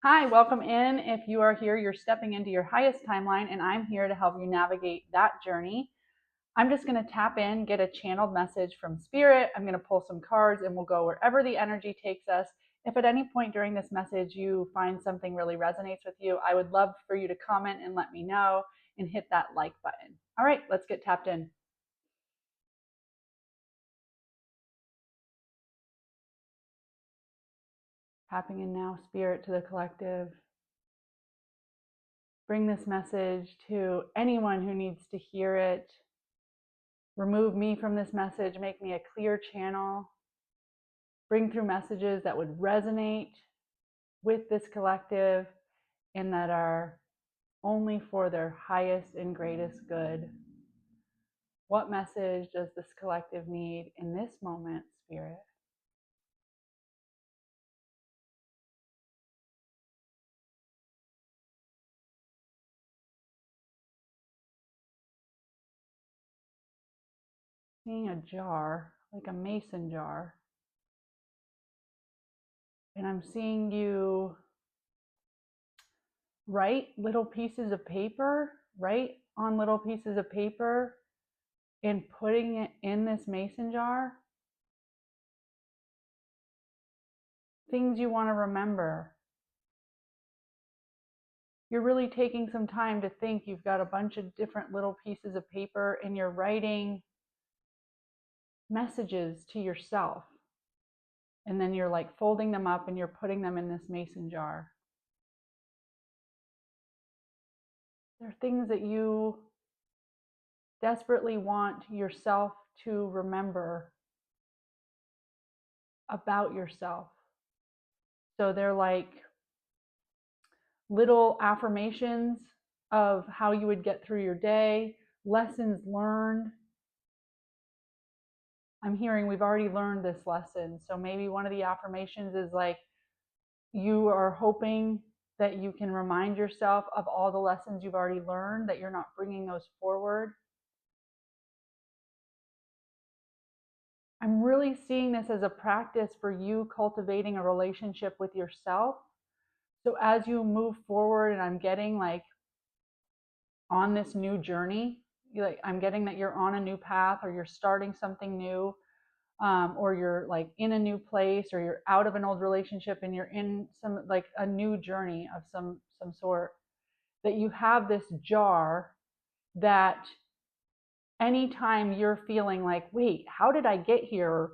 Hi, welcome in. If you are here, you're stepping into your highest timeline, and I'm here to help you navigate that journey. I'm just going to tap in, get a channeled message from Spirit. I'm going to pull some cards, and we'll go wherever the energy takes us. If at any point during this message you find something really resonates with you, I would love for you to comment and let me know and hit that like button. All right, let's get tapped in. Tapping in now, Spirit, to the collective. Bring this message to anyone who needs to hear it. Remove me from this message, make me a clear channel, bring through messages that would resonate with this collective and that are only for their highest and greatest good. What message does this collective need in this moment, Spirit? Seeing a jar, like a mason jar, and I'm seeing you write little pieces of paper, write on little pieces of paper and putting it in this mason jar. Things you want to remember. You're really taking some time to think. You've got a bunch of different little pieces of paper and you're writing messages to yourself. And then you're like folding them up and you're putting them in this mason jar. There are things that you desperately want yourself to remember about yourself. So they're like little affirmations of how you would get through your day, lessons learned. I'm hearing we've already learned this lesson. So maybe one of the affirmations is like, you are hoping that you can remind yourself of all the lessons you've already learned, that you're not bringing those forward. I'm really seeing this as a practice for you cultivating a relationship with yourself. So as you move forward, and I'm getting like on this new journey, like I'm getting that you're on a new path or you're starting something new, or you're like in a new place or you're out of an old relationship and you're in some like a new journey of some sort, that you have this jar that anytime you're feeling like, wait, how did I get here?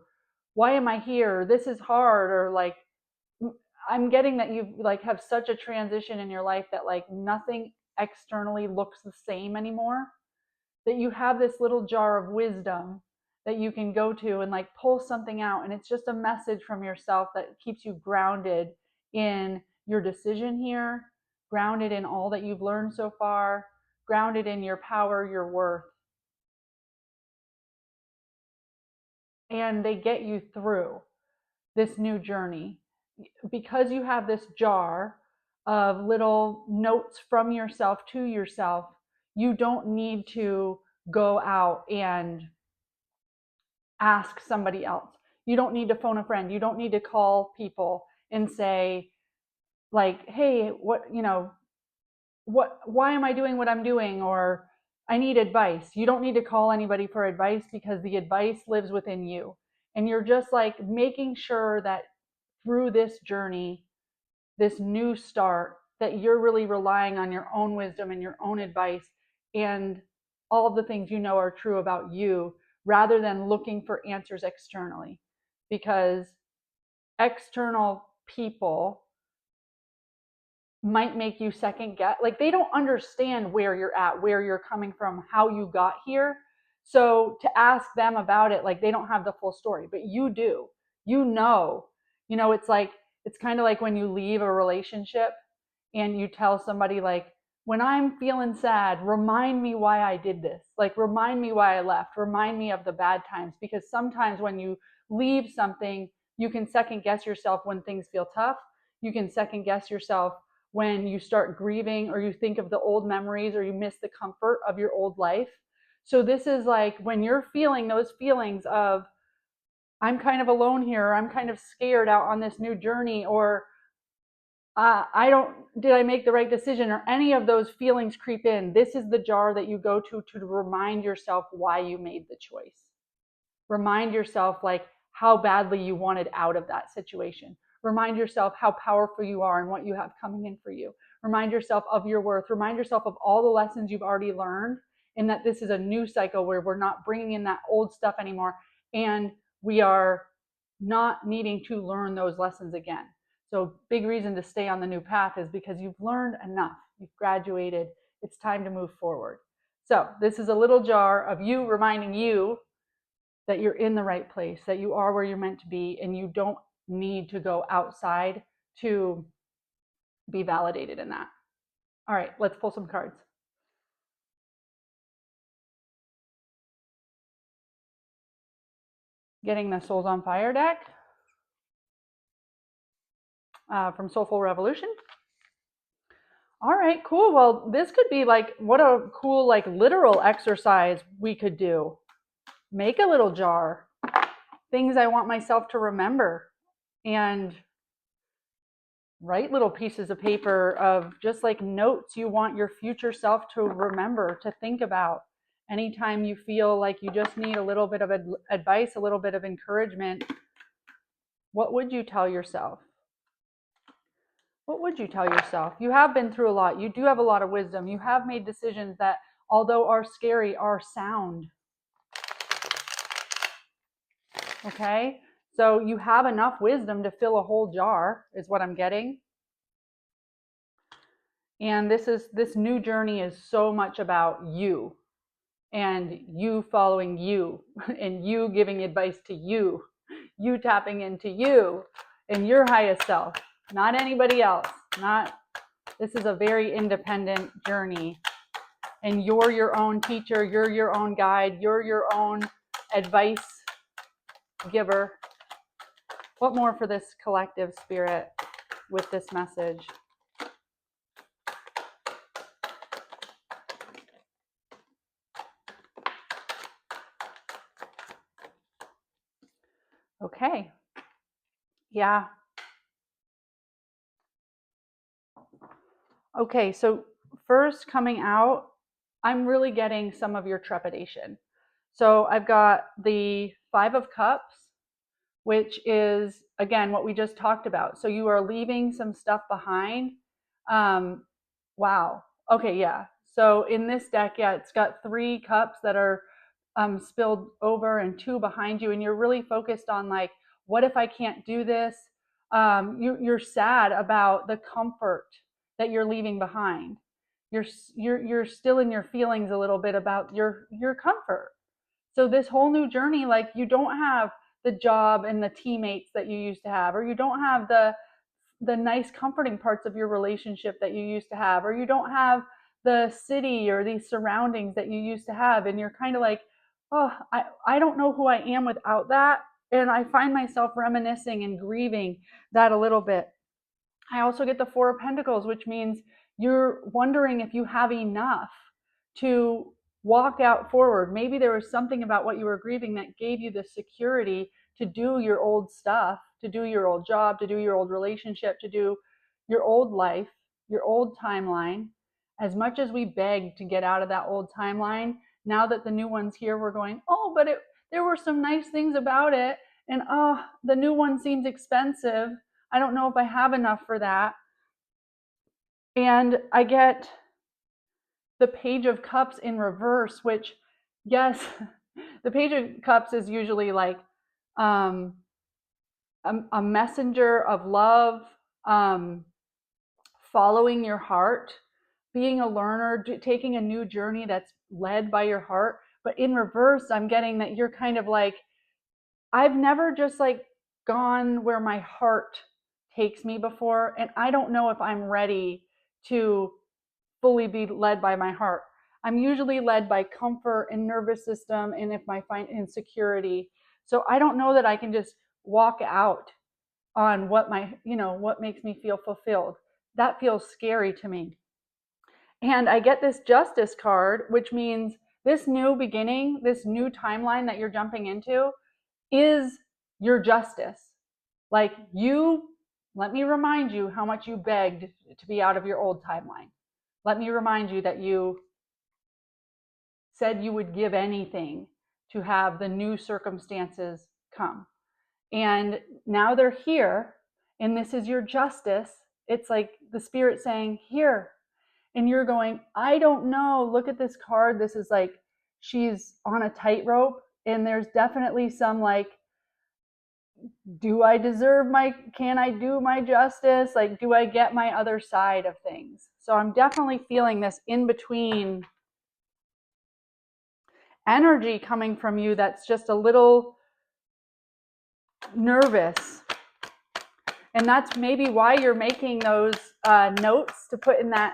Why am I here? This is hard. Or like, I'm getting that you like have such a transition in your life that like nothing externally looks the same anymore, that you have this little jar of wisdom that you can go to and like pull something out. And it's just a message from yourself that keeps you grounded in your decision here, grounded in all that you've learned so far, grounded in your power, your worth. And they get you through this new journey because you have this jar of little notes from yourself to yourself. You don't need to go out and ask somebody else. You don't need to phone a friend. You don't need to call people and say, like, hey, why am I doing what I'm doing? Or I need advice. You don't need to call anybody for advice because the advice lives within you. And you're just like making sure that through this journey, this new start, that you're really relying on your own wisdom and your own advice and all of the things you know are true about you, rather than looking for answers externally. Because external people might make you second guess, like they don't understand where you're at, where you're coming from, how you got here. So to ask them about it, like they don't have the full story, but you do. you know it's like, it's kind of like when you leave a relationship and you tell somebody like, when I'm feeling sad, remind me why I did this, like remind me why I left, remind me of the bad times. Because sometimes when you leave something, you can second guess yourself when things feel tough. You can second guess yourself when you start grieving, or you think of the old memories, or you miss the comfort of your old life. So this is like when you're feeling those feelings of, I'm kind of alone here, or I'm kind of scared out on this new journey, or did I make the right decision, or any of those feelings creep in, this is the jar that you go to remind yourself why you made the choice. Remind yourself like how badly you wanted out of that situation. Remind yourself how powerful you are and what you have coming in for you. Remind yourself of your worth. Remind yourself of all the lessons you've already learned, and that this is a new cycle where we're not bringing in that old stuff anymore, and we are not needing to learn those lessons again. So big reason to stay on the new path is because you've learned enough. You've graduated. It's time to move forward. So this is a little jar of you reminding you that you're in the right place, that you are where you're meant to be, and you don't need to go outside to be validated in that. All right, let's pull some cards. Getting the Souls on Fire deck from Soulful Revolution. All right, cool. Well, this could be like, what a cool, like, literal exercise we could do. Make a little jar. Things I want myself to remember. And write little pieces of paper of just like notes you want your future self to remember, to think about. Anytime you feel like you just need a little bit of advice, a little bit of encouragement, what would you tell yourself? What would you tell yourself? You have been through a lot. You do have a lot of wisdom. You have made decisions that, although are scary, are sound. Okay? So you have enough wisdom to fill a whole jar, is what I'm getting. And this new journey is so much about you, and you following you, and you giving advice to you tapping into you and your highest self, not anybody else. This is a very independent journey, and you're your own teacher, you're your own guide, you're your own advice giver. What more for this collective spirit with this message? Okay. Yeah. Okay, so first coming out, I'm really getting some of your trepidation. So I've got the Five of Cups, which is, again, what we just talked about. So you are leaving some stuff behind. Wow. Okay, yeah. So in this deck, yeah, it's got 3 cups that are spilled over and 2 behind you, and you're really focused on like, what if I can't do this? You're sad about the comfort that you're leaving behind. You're still in your feelings a little bit about your comfort. So this whole new journey, like, you don't have the job and the teammates that you used to have, or you don't have the nice comforting parts of your relationship that you used to have, or you don't have the city or these surroundings that you used to have, and you're kind of like, oh, I don't know who I am without that. And I find myself reminiscing and grieving that a little bit. I also get the Four of Pentacles, which means you're wondering if you have enough to walk out forward. Maybe there was something about what you were grieving that gave you the security to do your old stuff, to do your old job, to do your old relationship, to do your old life, your old timeline. As much as we beg to get out of that old timeline, now that the new one's here, we're going, oh, but there were some nice things about it. And oh, the new one seems expensive. I don't know if I have enough for that. And I get the Page of Cups in reverse, which, yes, the Page of Cups is usually like a messenger of love, following your heart, being a learner, taking a new journey that's led by your heart. But in reverse, I'm getting that you're kind of like, I've never just like gone where my heart takes me before, and I don't know if I'm ready to fully be led by my heart. I'm usually led by comfort and nervous system, and if I find insecurity. So I don't know that I can just walk out on what what makes me feel fulfilled. That feels scary to me. And I get this Justice card, which means this new beginning, this new timeline that you're jumping into is your justice. Like, you Let me remind you how much you begged to be out of your old timeline. Let me remind you that you said you would give anything to have the new circumstances come. And now they're here, and this is your justice. It's like the spirit saying, here. And you're going, I don't know. Look at this card. This is like, she's on a tightrope. And there's definitely some like, can I do my justice? Like, do I get my other side of things? So I'm definitely feeling this in between energy coming from you that's just a little nervous. And that's maybe why you're making those notes to put in that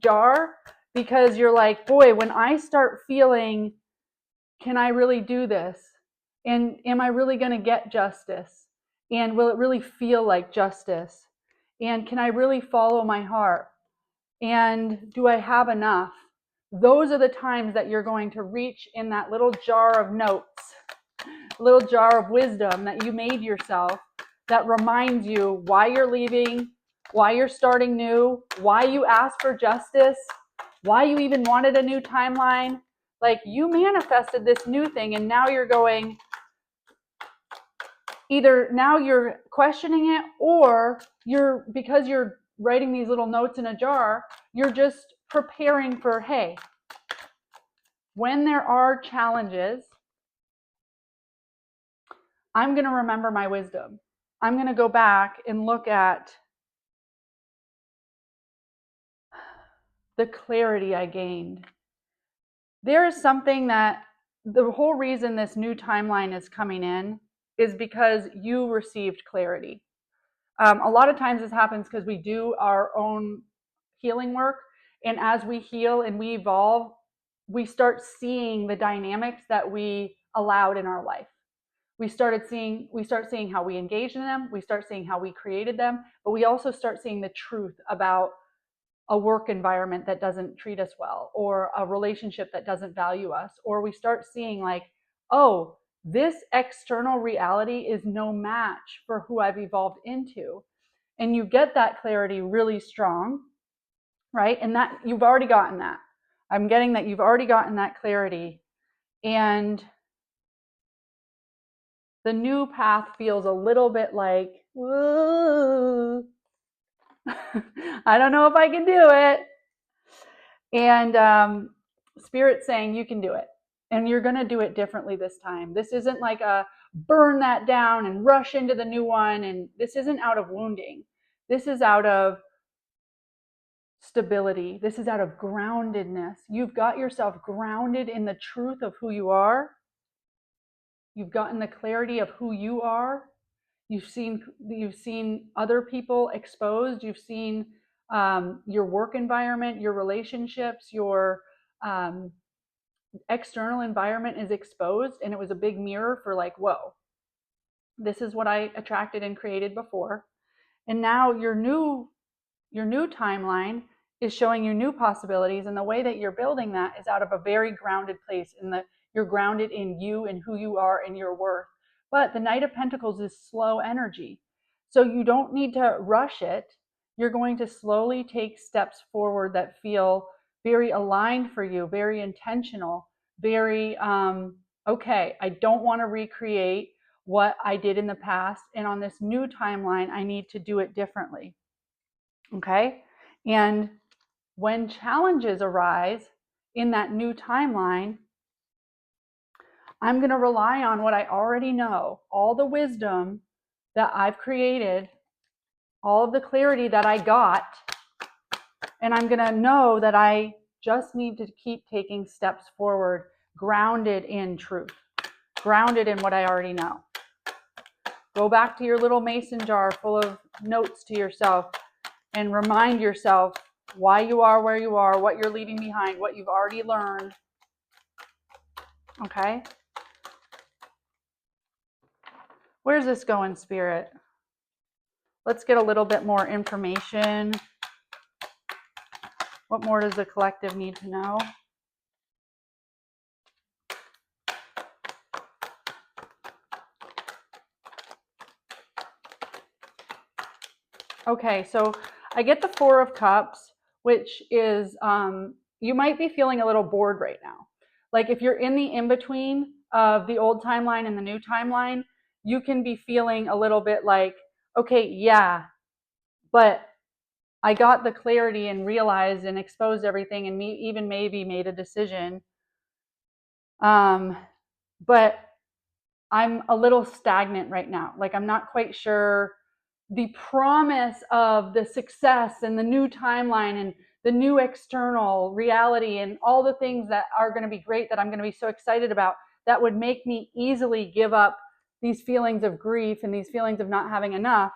jar, because you're like, boy, when I start feeling, can I really do this? And am I really going to get justice? And will it really feel like justice? And can I really follow my heart? And do I have enough? Those are the times that you're going to reach in that little jar of notes, little jar of wisdom that you made yourself, that reminds you why you're leaving, why you're starting new, why you asked for justice, why you even wanted a new timeline. Like, you manifested this new thing, and now you're going, either now you're questioning it, or because you're writing these little notes in a jar, you're just preparing for, hey, when there are challenges, I'm going to remember my wisdom. I'm going to go back and look at the clarity I gained. There is something that the whole reason this new timeline is coming in is because you received clarity. A lot of times this happens because we do our own healing work. And as we heal and we evolve, we start seeing the dynamics that we allowed in our life. We start seeing how we engaged in them. We start seeing how we created them, but we also start seeing the truth about a work environment that doesn't treat us well, or a relationship that doesn't value us, or we start seeing like, oh, this external reality is no match for who I've evolved into. And you get that clarity really strong, right? And that you've already gotten that. I'm getting that you've already gotten that clarity. And the new path feels a little bit like, whoa, I don't know if I can do it. And Spirit's saying you can do it. And you're going to do it differently this time. This isn't like a burn that down and rush into the new one. And this isn't out of wounding. This is out of stability. This is out of groundedness. You've got yourself grounded in the truth of who you are. You've gotten the clarity of who you are. You've seen other people exposed. You've seen your work environment, your relationships, your external environment is exposed, and it was a big mirror for like, whoa, this is what I attracted and created before. And now your new timeline is showing you new possibilities, and the way that you're building that is out of a very grounded place, you're grounded in you and who you are and your worth. But the Knight of Pentacles is slow energy, so you don't need to rush it. You're going to slowly take steps forward that feel very aligned for you, very intentional, very okay, I don't want to recreate what I did in the past, and on this new timeline I need to do it differently. Okay? And when challenges arise in that new timeline, I'm going to rely on what I already know, all the wisdom that I've created, all of the clarity that I got, and I'm going to know that I just need to keep taking steps forward, grounded in truth, grounded in what I already know. Go back to your little mason jar full of notes to yourself and remind yourself why you are where you are, what you're leaving behind, what you've already learned. Okay? Where's this going, Spirit? Let's get a little bit more information. What more does the collective need to know? Okay, so I get the Four of Cups, which is you might be feeling a little bored right now. Like if you're in the in between of the old timeline and the new timeline, you can be feeling a little bit like, okay, yeah, but I got the clarity and realized and exposed everything and me even maybe made a decision. Um, but I'm a little stagnant right now. Like I'm not quite sure the promise of the success and the new timeline and the new external reality and all the things that are going to be great that I'm going to be so excited about that would make me easily give up these feelings of grief and these feelings of not having enough.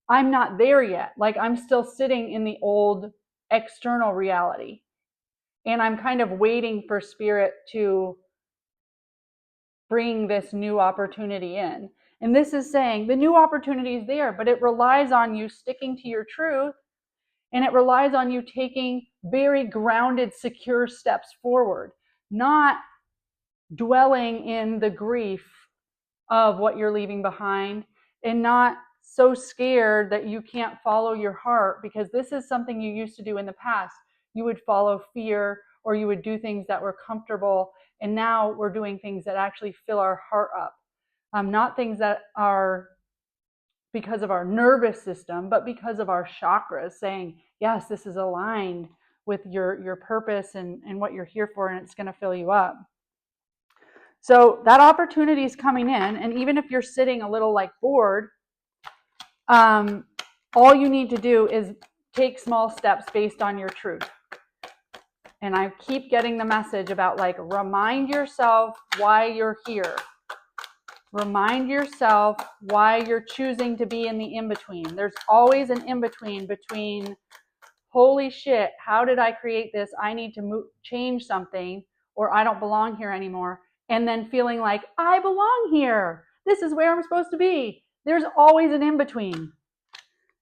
I'm not there yet. Like I'm still sitting in the old external reality. And I'm kind of waiting for spirit to bring this new opportunity in. And this is saying the new opportunity is there, but it relies on you sticking to your truth, and it relies on you taking very grounded, secure steps forward, not dwelling in the grief of what you're leaving behind and not so scared that you can't follow your heart, because this is something you used to do in the past. You would follow fear or you would do things that were comfortable, and now we're doing things that actually fill our heart up. Not things that are because of our nervous system, but because of our chakras saying, yes, this is aligned with your purpose and what you're here for, and it's going to fill you up. So that opportunity is coming in, and even if you're sitting a little like bored, all you need to do is take small steps based on your truth. And I keep getting the message about like, remind yourself why you're here. Remind yourself why you're choosing to be in the in-between. There's always an in-between between, holy shit, how did I create this? I need to change something, or I don't belong here anymore. And then feeling like, I belong here. This is where I'm supposed to be. There's always an in-between.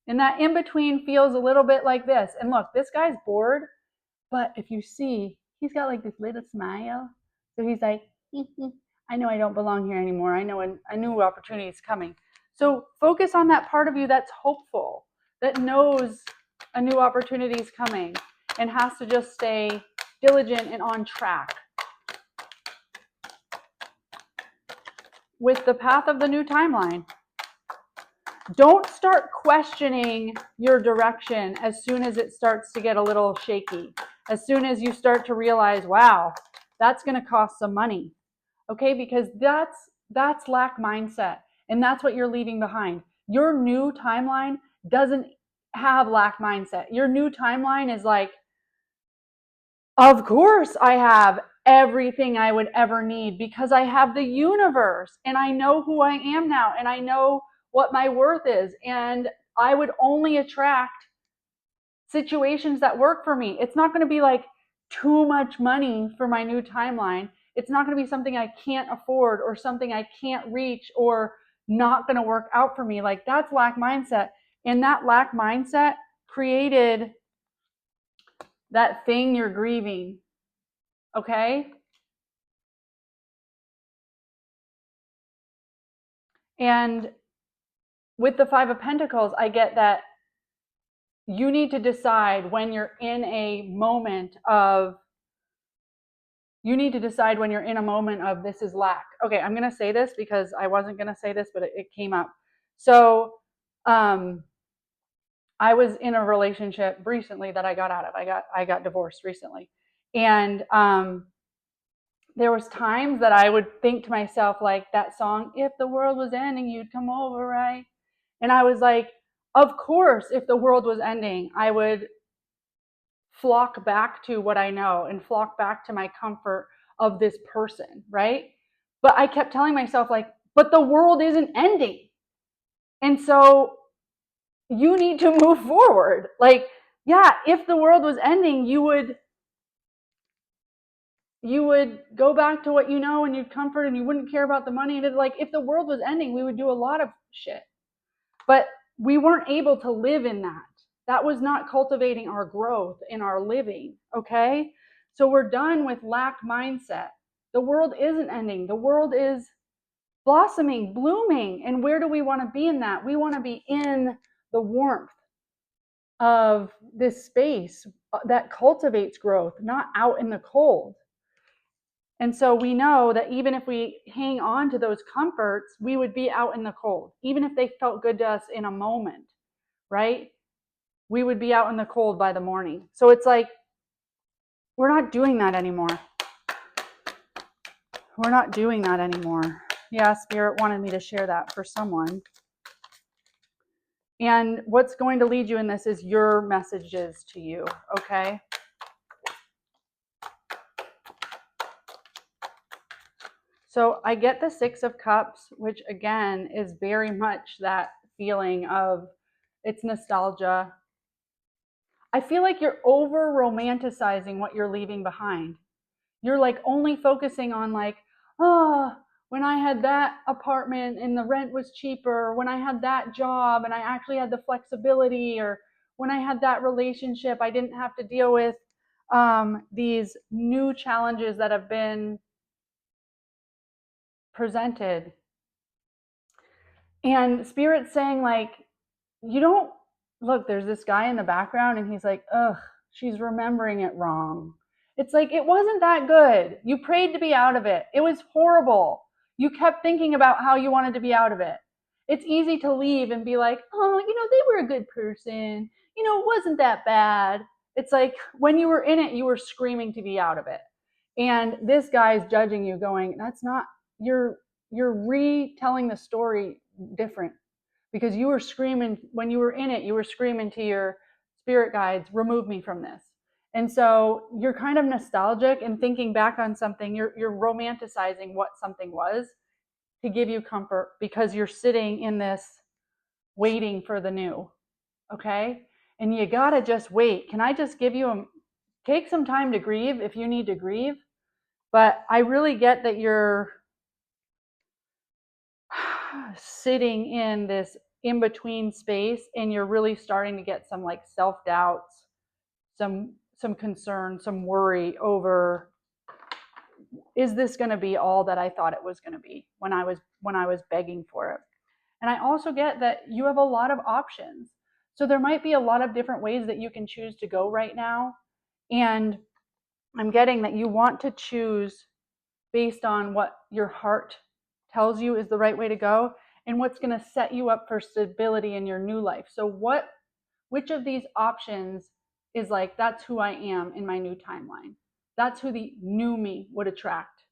And that in-between feels a little bit like this. And look, this guy's bored, but if you see, he's got like this little smile. So he's like, I know I don't belong here anymore. I know a new opportunity is coming. So focus on that part of you that's hopeful, that knows a new opportunity is coming and has to just stay diligent and on track with the path of the new timeline. Don't start questioning your direction as soon as it starts to get a little shaky. As soon as you start to realize, wow, that's going to cost some money. Okay, because that's lack mindset, and that's what you're leaving behind. Your new timeline doesn't have lack mindset. Your new timeline is like, of course I have everything I would ever need because I have the universe and I know who I am now and I know what my worth is, and I would only attract situations that work for me. It's not going to be like too much money for my new timeline. It's not going to be something I can't afford or something I can't reach or not going to work out for me. Like that's lack mindset. And that lack mindset created that thing you're grieving. Okay? And with the Five of Pentacles, I get that you need to decide when you're in a moment of this is lack. Okay, I'm going to say this because I wasn't going to say this, but it came up. So I was in a relationship recently that I got out of. I got divorced recently. And there was times that I would think to myself, like that song, if the world was ending, you'd come over, right? And I was like, of course, if the world was ending, I would flock back to what I know and flock back to my comfort of this person, right? But I kept telling myself, like, but the world isn't ending. And so you need to move forward. Like, yeah, if the world was ending, you would go back to what you know and you'd comfort and you wouldn't care about the money. And it's like, if the world was ending, we would do a lot of shit. But we weren't able to live in that. That was not cultivating our growth in our living, okay? So we're done with lack mindset. The world isn't ending. The world is blossoming, blooming. And where do we want to be in that? We want to be in the warmth. of this space that cultivates growth, not out in the cold. And so we know that even if we hang on to those comforts, we would be out in the cold, even if they felt good to us in a moment, right? We would be out in the cold by the morning. So it's like, we're not doing that anymore. We're not doing that anymore. Yeah, Spirit wanted me to share that for someone. And what's going to lead you in this is your messages to you, okay? So I get the Six of Cups, which again is very much that feeling of, it's nostalgia. I feel like you're over romanticizing what you're leaving behind. You're like only focusing on like, oh, when I had that apartment and the rent was cheaper, when I had that job and I actually had the flexibility, or when I had that relationship, I didn't have to deal with these new challenges that have been presented. And Spirit's saying like, you don't, look, there's this guy in the background and he's like, ugh, she's remembering it wrong. It's like, it wasn't that good. You prayed to be out of it. It was horrible. You kept thinking about how you wanted to be out of it. It's easy to leave and be like, oh, they were a good person. It wasn't that bad. It's like, when you were in it, you were screaming to be out of it. And this guy's judging you going, that's not, you're retelling the story different. Because you were screaming, when you were in it, you were screaming to your spirit guides, remove me from this. And so you're kind of nostalgic and thinking back on something. You're romanticizing what something was to give you comfort, because you're sitting in this waiting for the new. Okay? And you gotta just wait. Can I just give you take some time to grieve if you need to grieve? But I really get that you're sitting in this in between space, and you're really starting to get some like self doubts, some concern, some worry over, is this going to be all that I thought it was going to be when I was begging for it? And I also get that you have a lot of options. So there might be a lot of different ways that you can choose to go right now. And I'm getting that you want to choose based on what your heart tells you is the right way to go and what's going to set you up for stability in your new life. So which of these options is like, that's who I am in my new timeline? That's who the new me would attract.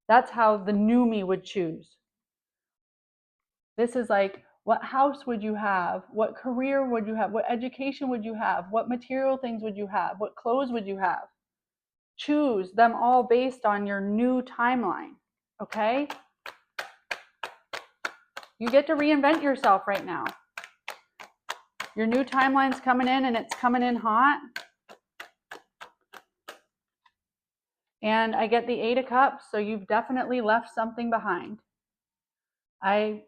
That's how the new me would choose. This is like, what house would you have? What career would you have? What education would you have? What material things would you have? What clothes would you have? Choose them all based on your new timeline, okay? You get to reinvent yourself right now. Your new timeline's coming in, and it's coming in hot. And I get the Eight of Cups, so you've definitely left something behind. I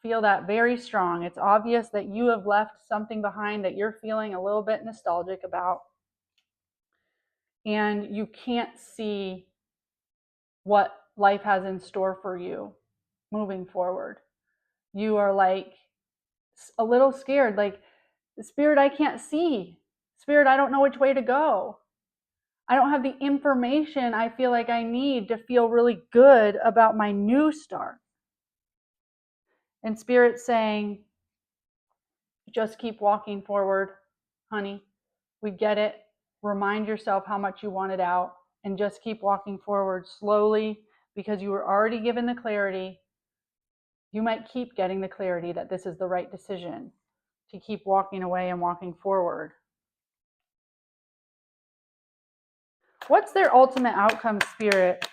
feel that very strong. It's obvious that you have left something behind that you're feeling a little bit nostalgic about. And you can't see what life has in store for you moving forward. You are like a little scared, like, Spirit, I can't see. Spirit, I don't know which way to go. I don't have the information I feel like I need to feel really good about my new start. And Spirit's saying, just keep walking forward, honey. We get it. Remind yourself how much you want it out, and just keep walking forward slowly, because you were already given the clarity. You might keep getting the clarity that this is the right decision to keep walking away and walking forward. What's their ultimate outcome, Spirit?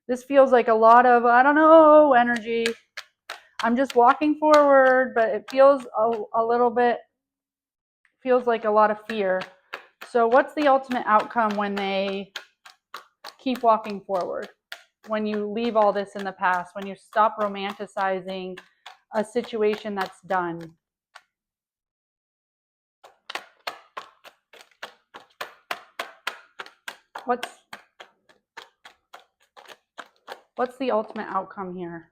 This feels like a lot of, I don't know, energy. I'm just walking forward, but it feels a little bit, feels like a lot of fear. So what's the ultimate outcome when they keep walking forward? When you leave all this in the past, when you stop romanticizing a situation that's done? What's the ultimate outcome here?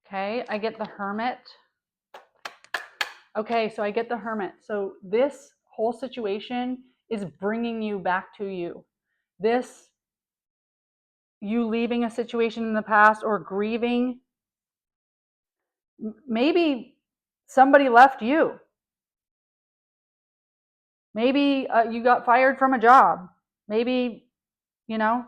Okay, I get the Hermit. Okay, so I get the Hermit. So this whole situation is bringing you back to you. This, you leaving a situation in the past or grieving, maybe somebody left you. Maybe you got fired from a job. Maybe, you know.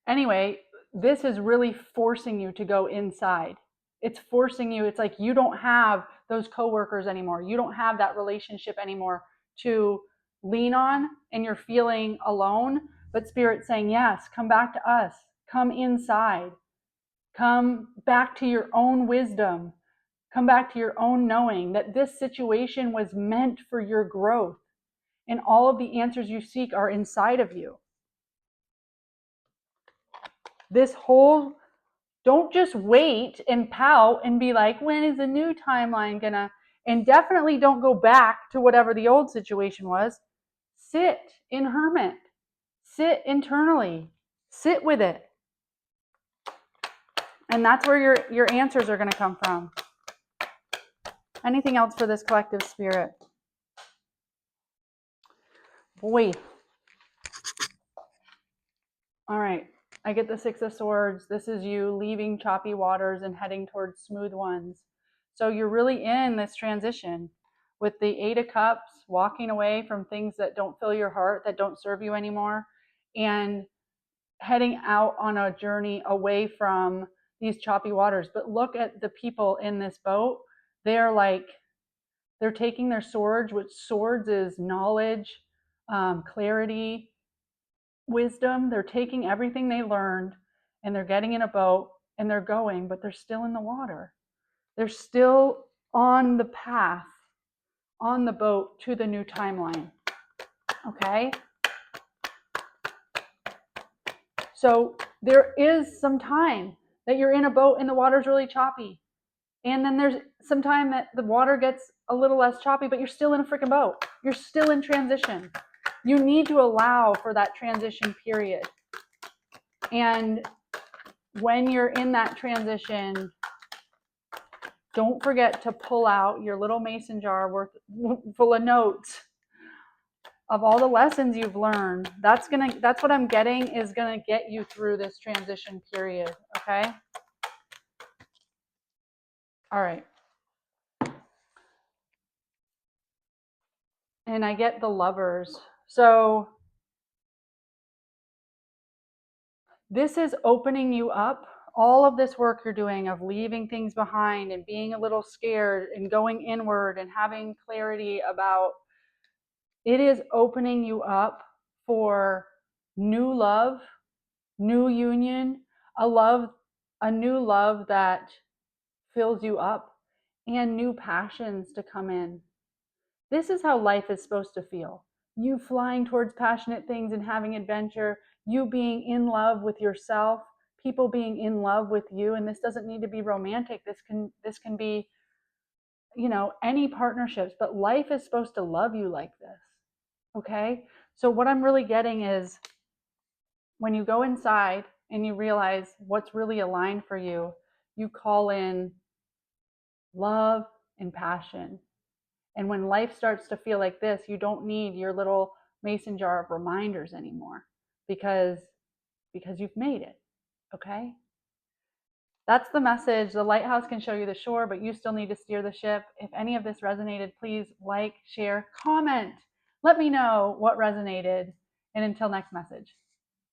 Anyway, this is really forcing you to go inside. It's forcing you. It's like you don't have those coworkers anymore. You don't have that relationship anymore to lean on, and you're feeling alone. But Spirit's saying, yes, come back to us. Come inside. Come back to your own wisdom. Come back to your own knowing that this situation was meant for your growth. And all of the answers you seek are inside of you. This whole, don't just wait and pout and be like, when is the new timeline gonna? And definitely don't go back to whatever the old situation was. Sit in Hermit. Sit internally. Sit with it. And that's where your answers are going to come from. Anything else for this collective spirit? Boy. All right. I get the Six of Swords. This is you leaving choppy waters and heading towards smooth ones. So you're really in this transition with the Eight of Cups, walking away from things that don't fill your heart, that don't serve you anymore, and heading out on a journey away from these choppy waters. But look at the people in this boat. They're like, they're taking their swords, which swords is knowledge, clarity, wisdom. They're taking everything they learned and they're getting in a boat and they're going, but they're still in the water. They're still on the path, on the boat to the new timeline. Okay? So there is some time that you're in a boat and the water's really choppy. And then there's some time that the water gets a little less choppy, but you're still in a freaking boat. You're still in transition. You need to allow for that transition period. And when you're in that transition, don't forget to pull out your little mason jar full of notes of all the lessons you've learned. That's what I'm getting is gonna get you through this transition period. Okay. All right. And I get the Lovers. So this is opening you up. All of this work you're doing of leaving things behind and being a little scared and going inward and having clarity about it is opening you up for new love, new union, a new love that fills you up, and new passions to come in. This is how life is supposed to feel. You flying towards passionate things and having adventure, you being in love with yourself, people being in love with you. And this doesn't need to be romantic. This can be, any partnerships, but life is supposed to love you like this. Okay? So what I'm really getting is when you go inside and you realize what's really aligned for you, you call in love and passion. And when life starts to feel like this, you don't need your little mason jar of reminders anymore because you've made it. Okay? That's the message. The lighthouse can show you the shore, but you still need to steer the ship. If any of this resonated, please like, share, comment. Let me know what resonated. And until next message.